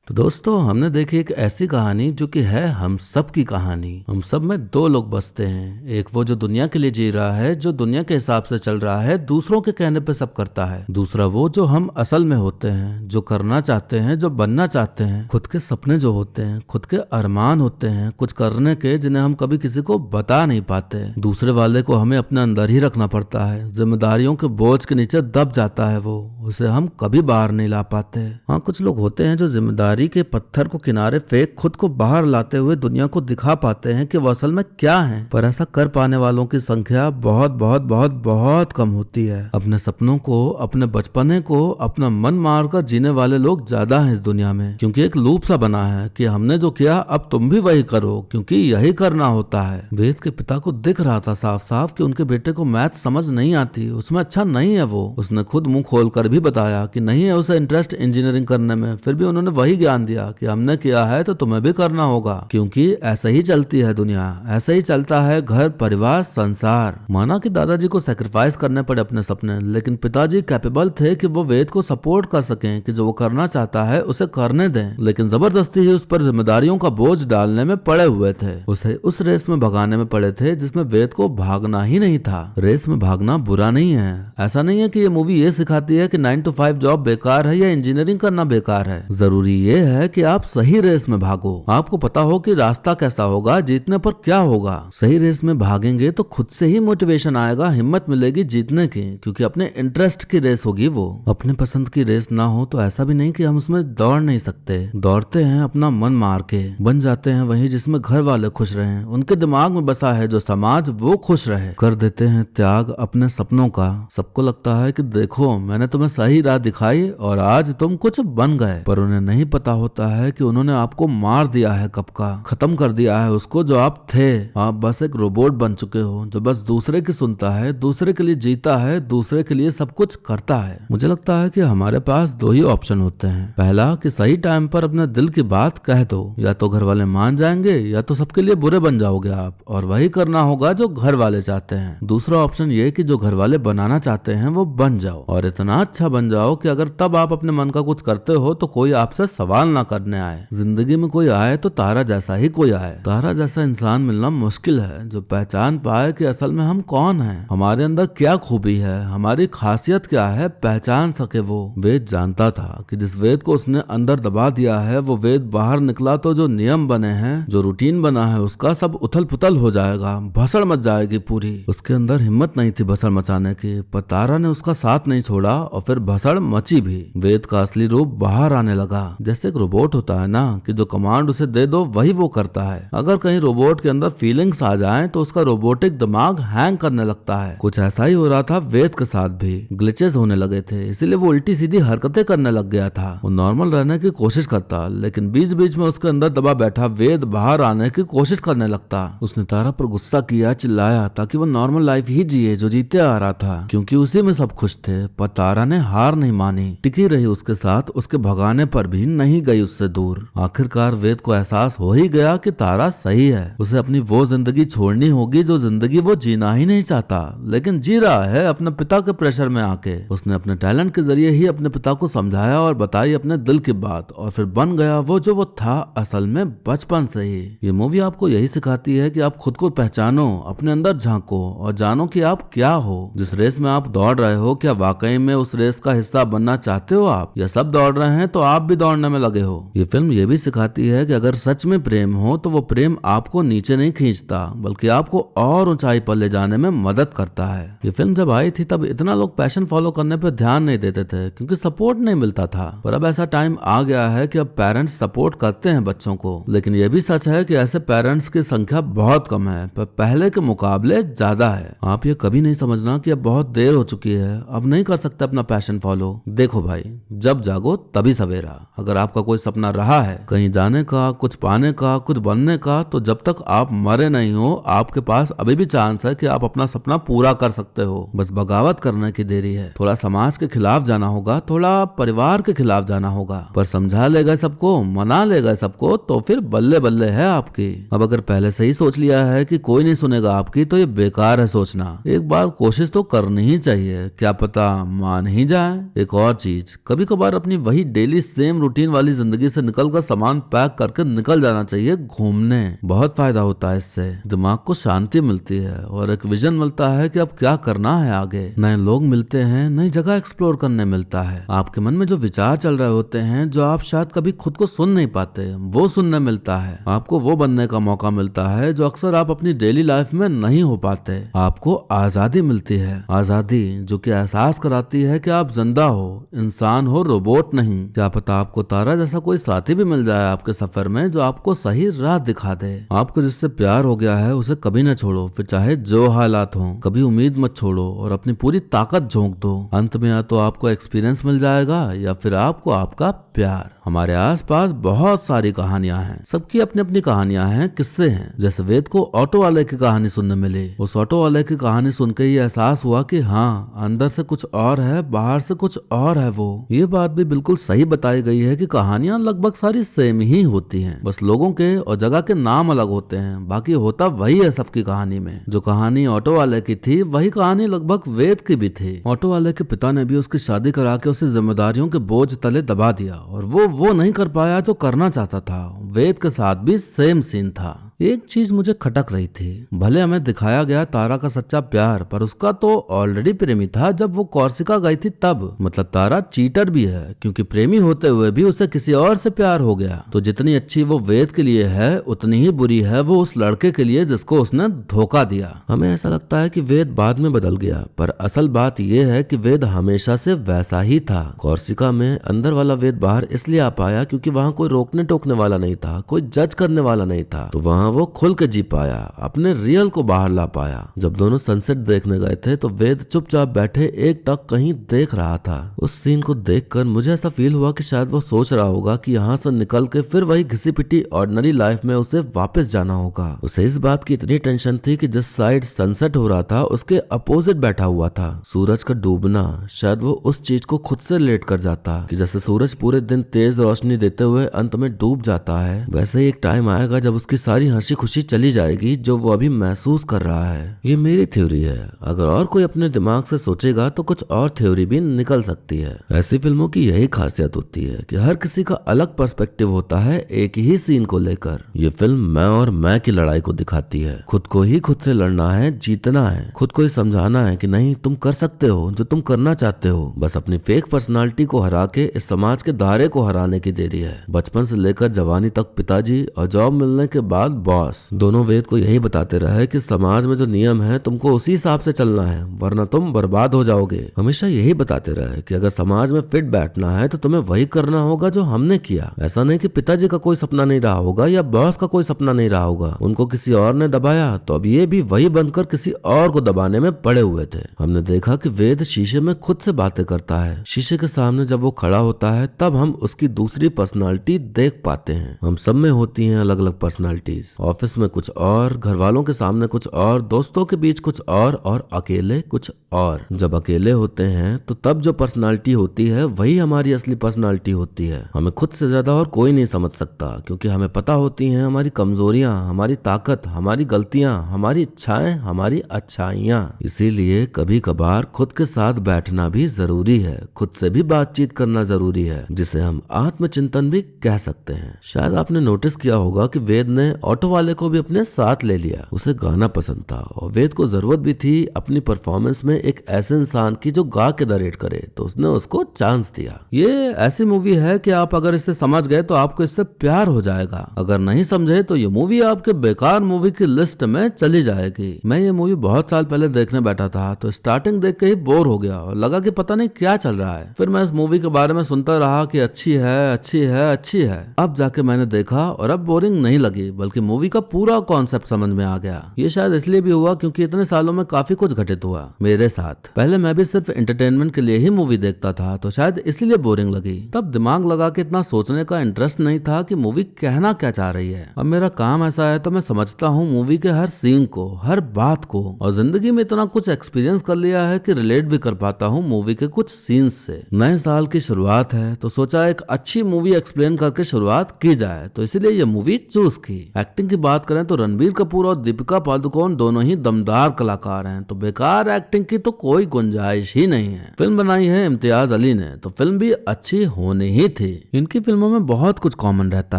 S1: तो दोस्तों हमने देखी एक ऐसी कहानी जो कि है हम सब की कहानी। हम सब में दो लोग बसते हैं, एक वो जो दुनिया के लिए जी रहा है, जो दुनिया के हिसाब से चल रहा है, दूसरों के कहने पे सब करता है। दूसरा वो जो हम असल में होते हैं, जो करना चाहते हैं, जो बनना चाहते हैं, खुद के सपने जो होते हैं, खुद के अरमान होते हैं कुछ करने के, जिन्हें हम कभी किसी को बता नहीं पाते। दूसरे वाले को हमें अपने अंदर ही रखना पड़ता है, जिम्मेदारियों के बोझ के नीचे दब जाता है वो, उसे हम कभी बाहर नहीं ला पाते। हाँ, कुछ लोग होते हैं जो जिम्मेदारी के पत्थर को किनारे फेंक खुद को बाहर लाते हुए दुनिया को दिखा पाते हैं कि वो असल में क्या है, पर ऐसा कर पाने वालों की संख्या बहुत बहुत बहुत बहुत कम होती है। अपने सपनों को, अपने बचपने को अपना मन मारकर जीने वाले लोग ज्यादा हैं इस दुनिया में, क्योंकि एक लूप सा बना है कि हमने जो किया अब तुम भी वही करो, क्योंकि यही करना होता है। वेद के पिता को दिख रहा था साफ साफ कि उनके बेटे को मैथ समझ नहीं आती, उसमें अच्छा नहीं है वो। उसने खुद मुंह खोलकर भी बताया कि नहीं है उसे इंटरेस्ट इंजीनियरिंग करने में, फिर भी उन्होंने वही ज्ञान दिया कि हमने किया है तो तुम्हें भी करना होगा, क्योंकि ऐसे ही चलती है दुनिया, ऐसे ही चलता है घर परिवार संसार। माना कि दादाजी को सैक्रिफाइस करने पड़े अपने सपने, लेकिन पिताजी कैपेबल थे कि वो वेद को सपोर्ट कर सकें कि जो वो करना चाहता है उसे करने दें, लेकिन जबरदस्ती ही उस पर जिम्मेदारियों का बोझ डालने में पड़े हुए थे। उसे उस रेस में भगाने में पड़े थे जिसमें वेद को भागना ही नहीं था। रेस में भागना बुरा नहीं है, ऐसा नहीं है कि ये मूवी ये सिखाती है कि कि 9 to 5 जॉब बेकार है या इंजीनियरिंग करना बेकार है। जरूरी ये है कि आप सही रेस में भागो। आपको पता हो कि रास्ता कैसा होगा, जीतने पर क्या होगा। सही रेस में भागेंगे तो खुद से ही मोटिवेशन आएगा, हिम्मत मिलेगी जीतने की, क्योंकि अपने इंटरेस्ट की रेस होगी वो। अपने पसंद की रेस ना हो तो ऐसा भी नहीं कि हम उसमें दौड़ नहीं सकते। दौड़ते हैं अपना मन मार के, बन जाते हैं वही जिसमें घर वाले खुश रहें, उनके दिमाग में बसा है जो समाज वो खुश रहे। कर देते हैं त्याग अपने सपनों का। सबको लगता है कि देखो मैंने तुम्हें सही राह दिखाई और आज तुम कुछ बन गए, पर उन्हें नहीं पता होता है कि उन्होंने आपको मार दिया है कब का, खत्म कर दिया है उसको जो आप थे। आप बस एक रोबोट बन चुके हो जो बस दूसरे की सुनता है, दूसरे के लिए जीता है, दूसरे के लिए सब कुछ करता है। मुझे लगता है कि हमारे पास दो ही ऑप्शन होते हैं। पहला कि सही टाइम पर अपने दिल की बात कह दो, या तो घर वाले मान जाएंगे या तो सबके लिए बुरे बन जाओगे आप, और वही करना होगा जो घर वाले चाहते हैं। दूसरा ऑप्शन ये कि जो घर वाले बनाना चाहते हैं वो बन जाओ, और इतना अच्छा बन जाओ कि अगर तब आप अपने मन का कुछ करते हो तो कोई आपसे सवाल ना करने आए। जिंदगी में कोई आए तो तारा जैसा ही कोई आए। तारा जैसा इंसान मिलना मुश्किल है जो पहचान पाए कि असल में हम कौन हैं, हमारे अंदर क्या खूबी है, हमारी खासियत क्या है, पहचान सके वो। वेद जानता था कि जिस वेद को उसने अंदर दबा दिया है वो वेद बाहर निकला तो जो नियम बने हैं, जो रूटीन बना है, उसका सब उथल पुथल हो जाएगा, भसड़ मच जाएगी पूरी। उसके अंदर हिम्मत नहीं थी भसड़ मचाने की, पर तारा ने उसका साथ नहीं छोड़ा और फिर भसड़ मची भी। वेद का असली रूप बाहर आने लगा। जैसे एक रोबोट होता है ना कि जो कमांड उसे दे दो वही वो करता है। अगर कहीं रोबोट के अंदर फीलिंग्स आ जाएं तो उसका रोबोटिक दिमाग हैंग करने लगता है। कुछ ऐसा ही हो रहा था वेद के साथ भी। ग्लिचेस होने लगे थे, इसीलिए वो उल्टी सीधी हरकतें करने लग गया था। वो नॉर्मल रहने की कोशिश करता, लेकिन बीच बीच में उसके अंदर दबा बैठा वेद बाहर आने की कोशिश करने लगता। उसने तारा पर गुस्सा किया, चिल्लाया ताकि वो नॉर्मल लाइफ ही जिए जो जीते आ रहा था, क्योंकि उसी में सब खुश थे। पर तारा ने हार नहीं मानी, टिकी रही उसके साथ, उसके भगाने पर भी नहीं गई उससे दूर। आखिरकार वेद को एहसास हो ही गया कि तारा सही है। उसे अपनी वो जिंदगी छोड़नी होगी जो जिंदगी वो जीना ही नहीं चाहता, लेकिन जी रहा है अपने पिता के प्रेशर में आके। उसने अपने टैलेंट के जरिए ही अपने पिता को समझाया और बताई अपने दिल की बात, और फिर बन गया वो जो वो था असल में बचपन से ही। ये मूवी आपको यही सिखाती है कि आप खुद को पहचानो, अपने अंदर झांको और जानो कि आप क्या हो। जिस रेस में आप दौड़ रहे हो, क्या वाकई में उस रेस का हिस्सा बनना चाहते हो आप, या सब दौड़ रहे हैं तो आप भी दौड़ने में लगे हो। ये फिल्म ये भी सिखाती है कि अगर सच में प्रेम हो तो वो प्रेम आपको नीचे नहीं खींचता, बल्कि आपको और ऊंचाई पर ले जाने में मदद करता है। ये फिल्म जब आई थी तब इतना लोग पैशन फॉलो करने पर ध्यान नहीं देते थे, क्योंकि सपोर्ट नहीं मिलता था। पर अब ऐसा टाइम आ गया है कि अब पेरेंट्स सपोर्ट करते हैं बच्चों को, लेकिन ये भी सच है कि ऐसे पेरेंट्स की संख्या बहुत कम है, पर पहले के मुकाबले ज्यादा है। आप ये कभी नहीं समझना कि अब बहुत देर हो चुकी है, अब नहीं कर सकते अपना पैशन फॉलो। देखो भाई, जब जागो तभी सवेरा। अगर आपका कोई सपना रहा है कहीं जाने का, कुछ पाने का, कुछ बनने का, तो जब तक आप मरे नहीं हो आपके पास अभी भी चांस है कि आप अपना सपना पूरा कर सकते हो। बस बगावत करने की देरी है। थोड़ा समाज के खिलाफ जाना होगा, थोड़ा परिवार के खिलाफ जाना होगा, पर समझा लेगा सबको, मना लेगा सबको, तो फिर बल्ले बल्ले है आपकी। अब अगर पहले से ही सोच लिया है कि कोई नहीं सुनेगा आपकी, तो ये बेकार है सोचना। एक बार कोशिश तो करनी ही चाहिए, क्या पता मान ही जाए। एक और चीज, कभी कभार अपनी वही डेली सेम रूटीन वाली जिंदगी से निकलकर सामान पैक करके निकल जाना चाहिए घूमने। बहुत फायदा होता है इससे, दिमाग को शांति मिलती है और एक विजन मिलता है कि अब क्या करना है आगे। नए लोग मिलते हैं, नई जगह एक्सप्लोर करने मिलता है। आपके मन में जो विचार चल रहे होते हैं, जो आप शायद कभी खुद को सुन नहीं पाते, वो सुनने मिलता है। आपको वो बनने का मौका मिलता है जो अक्सर आप अपनी डेली लाइफ में नहीं हो पाते। आपको आजादी मिलती है, आजादी जो कि एहसास कराती है कि आप जिंदा हो, इंसान हो, रोबोट नहीं। क्या पता आपको तारा जैसा कोई साथी भी मिल जाए आपके सफर में जो आपको सही राह दिखा दे। आपको जिससे प्यार हो गया है उसे कभी न छोड़ो, फिर चाहे जो हालात हो। कभी उम्मीद मत छोड़ो और अपनी पूरी ताकत झोंक दो। अंत में या तो आपको एक्सपीरियंस मिल जाएगा या फिर आपको आपका प्यार। हमारे आसपास बहुत सारी कहानियां हैं, सबकी अपनी अपनी कहानियां हैं, किस्से हैं। जैसे वेद को ऑटो वाले की कहानी सुनने मिली, उस ऑटो वाले की कहानी सुन के ये एहसास हुआ कि हाँ, अंदर से कुछ और है, बाहर से कुछ और है वो। ये बात भी बिल्कुल सही बताई गई है कि कहानियां लगभग सारी सेम ही होती हैं, बस लोगों के और जगह के नाम अलग होते हैं, बाकी होता वही है सबकी कहानी में। जो कहानी ऑटो वाले की थी वही कहानी लगभग वेद की भी थी। ऑटो वाले के पिता ने भी उसकी शादी करा के उसे जिम्मेदारियों के बोझ तले दबा दिया और वो नहीं कर पाया जो करना चाहता था। वेद के साथ भी सेम सीन था। एक चीज मुझे खटक रही थी। भले हमें दिखाया गया तारा का सच्चा प्यार, पर उसका तो ऑलरेडी प्रेमी था जब वो कोर्सिका गई थी तब। मतलब तारा चीटर भी है, क्योंकि प्रेमी होते हुए भी उसे किसी और से प्यार हो गया। तो जितनी अच्छी वो वेद के लिए है, उतनी ही बुरी है वो उस लड़के के लिए जिसको उसने धोखा दिया। हमें ऐसा लगता है कि वेद बाद में बदल गया, पर असल बात यह है कि वेद हमेशा से वैसा ही था। कोर्सिका में अंदर वाला वेद बाहर इसलिए आ पाया क्योंकि वहाँ कोई रोकने टोकने वाला नहीं था, कोई जज करने वाला नहीं था। तो वहाँ वो खुल के जी पाया, अपने रियल को बाहर ला पाया। जब दोनों सनसेट देखने गए थे तो वेद चुपचाप बैठे एक टक कहीं देख रहा था। उस सीन को देखकर मुझे ऐसा फील हुआ कि शायद वो सोच रहा होगा कि यहाँ से निकल के फिर वही घिसी पिटी ऑर्डिनरी लाइफ में उसे वापस जाना होगा। उसे इस बात की इतनी टेंशन थी कि जिस साइड सनसेट हो रहा था उसके अपोजिट बैठा हुआ था। सूरज का डूबना, शायद वो उस चीज को खुद से रिलेट कर जाता कि जैसे सूरज पूरे दिन तेज रोशनी देते हुए अंत में डूब जाता है, वैसे ही एक टाइम आएगा जब उसकी सारी हंसी खुशी चली जाएगी जो वो अभी महसूस कर रहा है। ये मेरी थ्योरी है, अगर और कोई अपने दिमाग से सोचेगा तो कुछ और थ्योरी भी निकल सकती है। ऐसी फिल्मों की यही खासियत होती है कि हर किसी का अलग पर्सपेक्टिव होता है एक ही सीन को लेकर। ये फिल्म मैं और मैं की लड़ाई को दिखाती है। खुद को ही खुद से लड़ना है, जीतना है, खुद को ही समझाना है कि नहीं, तुम कर सकते हो जो तुम करना चाहते हो। बस अपनी फेक पर्सनालिटी को हरा के इस समाज के दायरे को हराने की देरी है। बचपन से लेकर जवानी तक पिताजी और जॉब मिलने के बाद बॉस, दोनों वेद को यही बताते रहे कि समाज में जो नियम है तुमको उसी हिसाब से चलना है, वरना तुम बर्बाद हो जाओगे। हमेशा यही बताते रहे कि अगर समाज में फिट बैठना है तो तुम्हें वही करना होगा जो हमने किया। ऐसा नहीं कि पिताजी का कोई सपना नहीं रहा होगा या बॉस का कोई सपना नहीं रहा होगा, उनको किसी और ने दबाया तो अब ये भी वही बनकर किसी और को दबाने में पड़े हुए थे। हमने देखा कि वेद शीशे में खुद से बातें करता है। शीशे के सामने जब वो खड़ा होता है तब हम उसकी दूसरी पर्सनालिटी देख पाते हैं। हम सब में होती हैं अलग अलग पर्सनालिटीज, ऑफिस में कुछ और, घर वालों के सामने कुछ और, दोस्तों के बीच कुछ और अकेले कुछ और। जब अकेले होते हैं तो तब जो पर्सनालिटी होती है वही हमारी असली पर्सनालिटी होती है। हमें खुद से ज्यादा और कोई नहीं समझ सकता, क्योंकि हमें पता होती हैं हमारी कमजोरियां, हमारी ताकत, हमारी गलतियां, हमारी इच्छाएं, हमारी अच्छाइयां। इसीलिए कभी कभार खुद के साथ बैठना भी जरूरी है, खुद से भी बातचीत करना जरूरी है, जिसे हम आत्मचिंतन भी कह सकते हैं। शायद आपने नोटिस किया होगा कि वेद ने ऑटो वाले को भी अपने साथ ले लिया। उसे गाना पसंद था और वेद को जरूरत भी थी अपनी परफॉर्मेंस में एक ऐसे इंसान की जो गा के नरेट करे, तो उसने उसको चांस दिया। ये ऐसी मूवी है कि आप अगर इसे समझ गए तो आपको इससे प्यार हो जाएगा, अगर नहीं समझे तो ये मूवी आपके बेकार मूवी की लिस्ट में चली जाएगी। मैं ये मूवी बहुत साल पहले देखने बैठा था तो स्टार्टिंग देख के ही बोर हो गया और लगा कि पता नहीं क्या चल रहा है। फिर मैं इस मूवी के बारे में सुनता रहा कि अच्छी है, अच्छी है, अच्छी है। अब जाके मैंने देखा और अब बोरिंग नहीं लगी, बल्कि मूवी का पूरा कॉन्सेप्ट समझ में आ गया। ये शायद इसलिए भी हुआ क्योंकि इतने सालों में काफी कुछ घटित हुआ मेरे साथ। पहले मैं भी सिर्फ एंटरटेनमेंट के लिए ही मूवी देखता था, तो शायद इसलिए बोरिंग लगी। तब दिमाग लगा के इतना सोचने का इंटरेस्ट नहीं था कि मूवी कहना क्या चाह रही है। अब मेरा काम ऐसा है तो मैं समझता हूँ मूवी के हर सीन को, हर बात को, और जिंदगी में इतना कुछ एक्सपीरियंस कर लिया है कि रिलेट भी कर पाता हूँ मूवी के कुछ सीन्स से। नए साल की शुरुआत है तो सोचा एक अच्छी मूवी एक्सप्लेन करके शुरुआत की जाए, तो इसलिए ये मूवी चूज की। एक्टिंग की बात करें तो रणबीर कपूर और दीपिका पादुकोण दोनों ही दमदार कलाकार हैं, तो बेकार एक्टिंग की तो कोई गुंजाइश ही नहीं है। फिल्म बनाई है इम्तियाज अली ने, तो फिल्म भी अच्छी होनी ही थी। इनकी फिल्मों में बहुत कुछ कॉमन रहता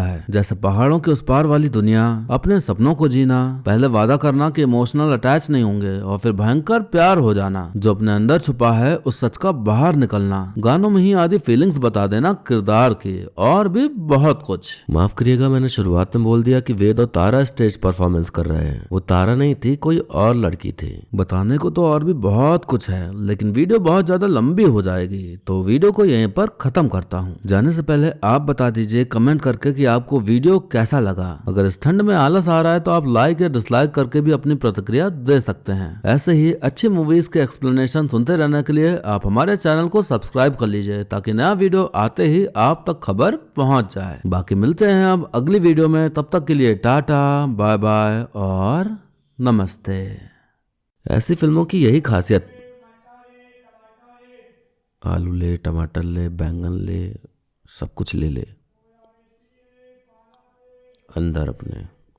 S1: है, जैसे पहाड़ों के उस पार वाली दुनिया, अपने सपनों को जीना, पहले वादा करना कि इमोशनल अटैच नहीं होंगे और फिर भयंकर प्यार हो जाना, जो अपने अंदर छुपा है उस सच का बाहर निकलना, गानों में ही आधी फीलिंग्स बता देना किरदार की, और भी बहुत कुछ। माफ करिएगा मैंने शुरुआत में बोल दिया कि वेद और तारा स्टेज परफॉर्मेंस कर रहे हैं। वो तारा नहीं थी, कोई और लड़की थी। बताने को तो और भी बहुत कुछ है, लेकिन वीडियो बहुत ज्यादा लंबी हो जाएगी, तो वीडियो को यहीं पर खत्म करता हूँ। जाने से पहले आप बता दीजिए कमेंट करके कि आपको वीडियो कैसा लगा। अगर इस ठंड में आलस आ रहा है तो आप लाइक या डिसलाइक करके भी अपनी प्रतिक्रिया दे सकते हैं। ऐसे ही अच्छी मूवीज के एक्सप्लेनेशन सुनते रहने के लिए आप हमारे चैनल को सब्सक्राइब कर लीजिए, ताकि नया वीडियो आते ही आप तक खबर पहुंच जाए। बाकी मिलते हैं अब अगली वीडियो में, तब तक के लिए टाटा, बाय बाय और नमस्ते। ऐसी फिल्मों की यही खासियत, आलू ले, टमाटर ले, बैंगन ले, सब कुछ ले ले अंदर अपने।